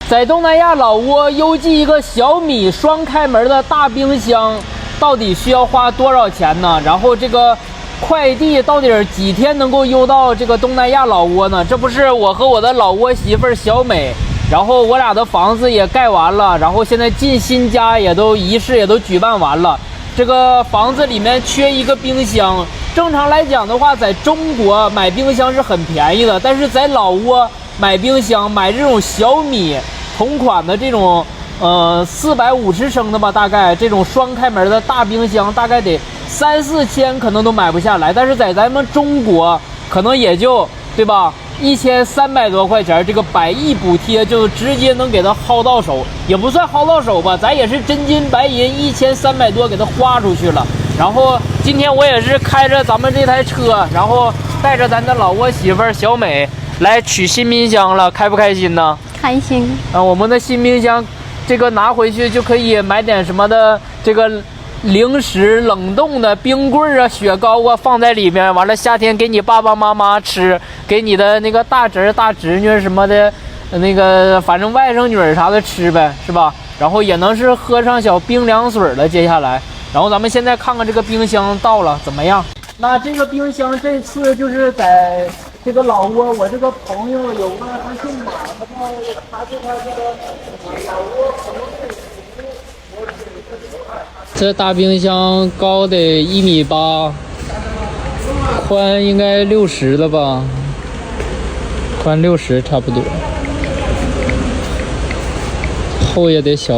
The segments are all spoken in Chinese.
在东南亚老挝邮寄一个小米双开门的大冰箱，到底需要花多少钱呢？然后这个快递到底几天能够邮到这个东南亚老挝呢？这不是我和我的老挝媳妇小美，然后我俩的房子也盖完了，然后现在进新家仪式也都举办完了。这个房子里面缺一个冰箱。正常来讲的话，在中国买冰箱是很便宜的，但是在老挝买冰箱，买这种小米同款的这种450升的吧，大概这种双开门的大冰箱，大概得3、4千，可能都买不下来。但是在咱们中国，可能也就对吧，1300多块钱，这个100亿补贴就直接能给他薅到手，也不算薅到手吧，咱也是真金白银1300多给他花出去了。然后今天我也是开着咱们这台车，然后带着咱的老挝媳妇小美来取新冰箱了，开不开心呢？开心啊！我们的新冰箱，这个拿回去就可以买点什么的，这个零食、冷冻的冰棍啊、雪糕啊放在里面，完了夏天给你爸爸妈妈吃，给你的那个大侄儿、大侄女什么的，那个反正外甥女儿啥的吃呗，是吧？然后也能是喝上小冰凉水了。接下来，然后咱们现在看看这个冰箱到了怎么样？那这个冰箱这次就是在这个老挝，我这个朋友有个他姓马，他是他这个老挝朋友。这大冰箱高得1.8米，宽应该60了吧，宽60差不多，厚也得小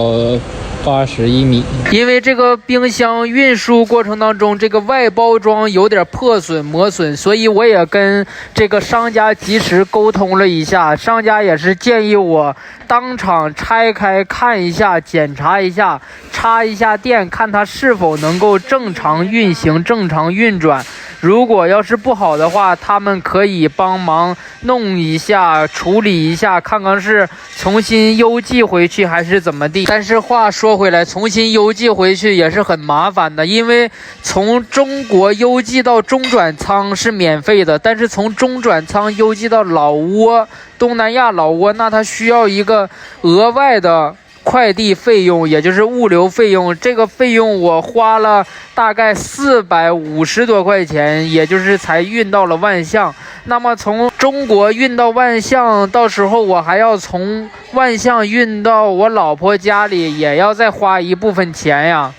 81米。因为这个冰箱运输过程当中，这个外包装有点破损磨损，所以我也跟这个商家及时沟通了一下，商家也是建议我当场拆开看一下，检查一下，插一下电，看它是否能够正常运行、正常运转。如果要是不好的话，他们可以帮忙弄一下、处理一下，看看是重新邮寄回去还是怎么地。但是话说回来，重新邮寄回去也是很麻烦的，因为从中国邮寄到中转仓是免费的，但是从中转仓邮寄到老挝、东南亚老挝，那它需要一个额外的快递费用，也就是物流费用。这个费用我花了大概450多块钱，也就是才运到了万象。那么从中国运到万象，到时候我还要从万象运到我老婆家里，也要再花一部分钱呀。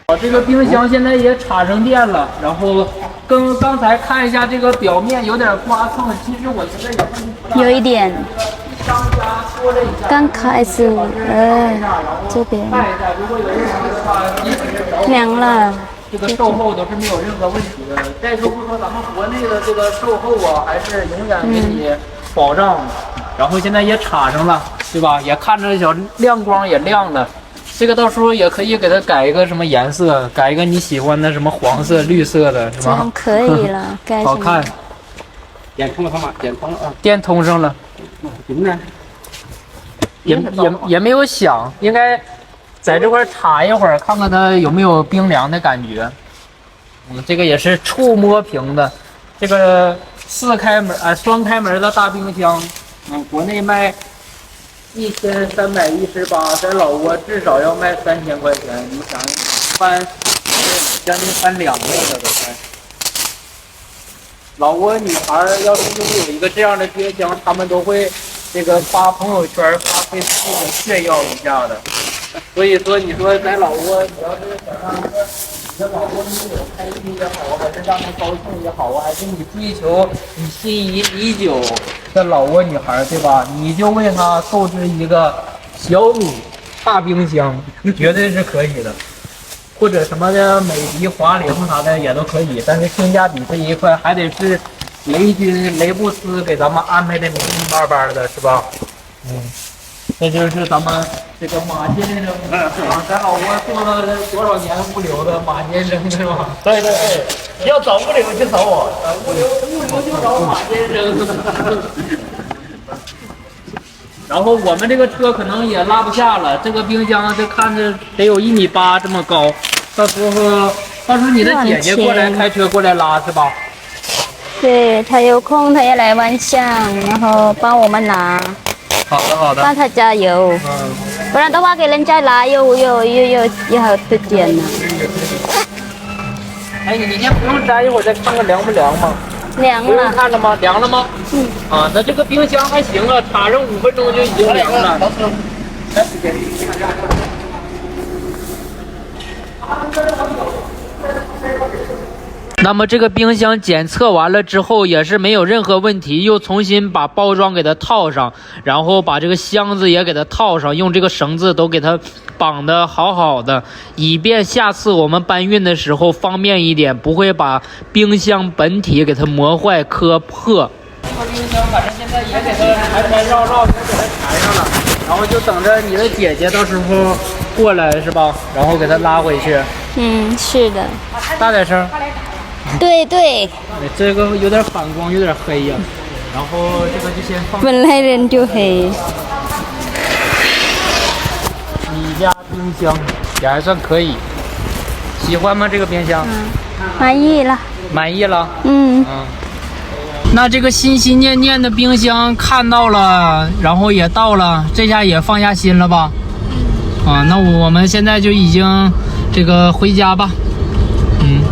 我这个冰箱现在也插上电了，然后跟刚才看一下这个表面有点刮蹭，其实我觉得也不大，有一点。商家说了一下，刚开始，这边凉了。这个售后都是没有任何问题的。再说不说咱们国内的这个售后啊，还是永远给你保障。然后现在也插上了，对吧？也看着小亮光也亮了。这个到时候也可以给它改一个什么颜色，改一个你喜欢的什么黄色、绿色的，是吧？可以了，改好看。点通了，妈，点通了啊！电通上了。什么呢？也没有响，应该在这块插一会儿，看看它有没有冰凉的感觉。这个也是触摸屏的，这个双开门的大冰箱，国内卖1318，在老挝至少要卖3000块钱。你想将近翻2倍了都快。老挝女孩要是拥有一个这样的冰箱，她们都会这个发朋友圈、发Facebook炫耀一下的。所以说，你说在老挝，你要是想让你的老挝女友开心也好，还是让她高兴也好，还是你追求你心仪已久的老挝女孩，对吧？你就为她购置一个小米大冰箱，绝对是可以的。或者什么的美的、华凌啥的也都可以，但是性价比这一块还得是雷军、雷布斯给咱们安排的明明白白的，是吧？这就是咱们这个马先生在老挝做了多少年物流的马先生，是吧？对对对，要找物流就找我，物流就找马先生。然后我们这个车可能也拉不下了，这个冰箱这看着得有1.8米这么高，到时候你的姐姐过来开车过来拉是吧？对，他有空他也来万象，然后帮我们拿。好的好的。帮他加油，不然的话给人家拿又好不点呢。哎，你先不用摘，一会儿再看看凉不凉嘛。凉不用了，看了吗？凉了吗？嗯。啊，那这个冰箱还行啊，插上5分钟就已经凉了。那么这个冰箱检测完了之后也是没有任何问题，又重新把包装给它套上，然后把这个箱子也给它套上，用这个绳子都给它绑得好好的，以便下次我们搬运的时候方便一点，不会把冰箱本体给它磨坏磕破。这个冰箱反正现在也给它缠绕也给它缠上了，然后就等着你的姐姐到时候过来是吧？然后给它拉回去。嗯，是的，大点声。对对，这个有点反光，有点黑呀。然后这个就先放。本来人就黑。你家冰箱也还算可以，喜欢吗？这个冰箱？满意了。满意了。嗯。那这个心心念念的冰箱看到了，然后也到了，这下也放下心了吧？啊，那我们现在就已经这个回家吧。嗯。